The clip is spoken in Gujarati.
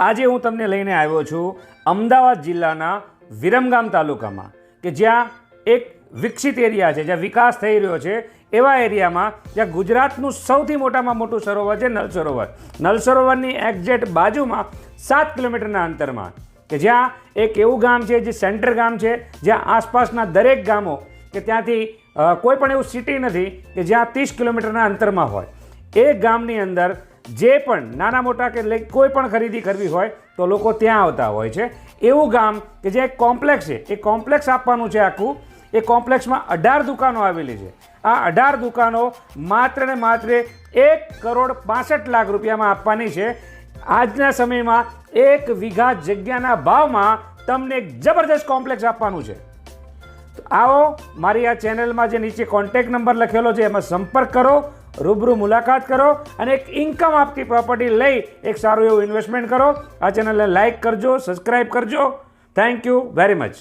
આજે હું તમને લઈને આવ્યો છું અમદાવાદ જિલ્લાના વિરમગામ તાલુકામાં કે જ્યાં એક વિકસિત એરિયા છે, જ્યાં વિકાસ થઈ રહ્યો છે એવા એરિયામાં જ્યાં ગુજરાતનું સૌથી મોટામાં મોટું સરોવર છે નળ સરોવર. નળ સરોવરની એક્ઝેક્ટ બાજુમાં 7 કિલોમીટરના અંતરમાં કે જ્યાં એક એવું ગામ છે જે સેન્ટર ગામ છે, જ્યાં આસપાસના દરેક ગામો કે ત્યાંથી કોઈ પણ એવું સિટી નથી કે જ્યાં 30 કિલોમીટરના અંતરમાં હોય. એ ગામની અંદર જે પણ નાના મોટા કે કોઈ પણ ખરીદી કરવી હોય તો લોકો ત્યાં આવતા હોય છે. એવું ગામ કે જે એક કોમ્પ્લેક્સ છે, એ કોમ્પ્લેક્સ આપવાનું છે આખું. એ કોમ્પ્લેક્સમાં 18 દુકાનો આવેલી છે. આ 18 દુકાનો માત્ર ને માત્ર 1,65,00,000 રૂપિયામાં આપવાની છે. આજના સમયમાં 1 વીઘા જગ્યાના ભાવમાં તમને એક જબરજસ્ત કોમ્પ્લેક્સ આપવાનું છે. તો આવો મારી આ ચેનલમાં જે નીચે કોન્ટેક્ટ નંબર લખેલો છે એમાં સંપર્ક કરો, રૂબરૂ મુલાકાત કરો અને એક ઇન્કમ આપતી પ્રોપર્ટી લઈ એક સારું એવું ઇન્વેસ્ટમેન્ટ કરો. આ ચેનલને લાઇક કરજો, સબસ્ક્રાઈબ કરજો. Thank you very much.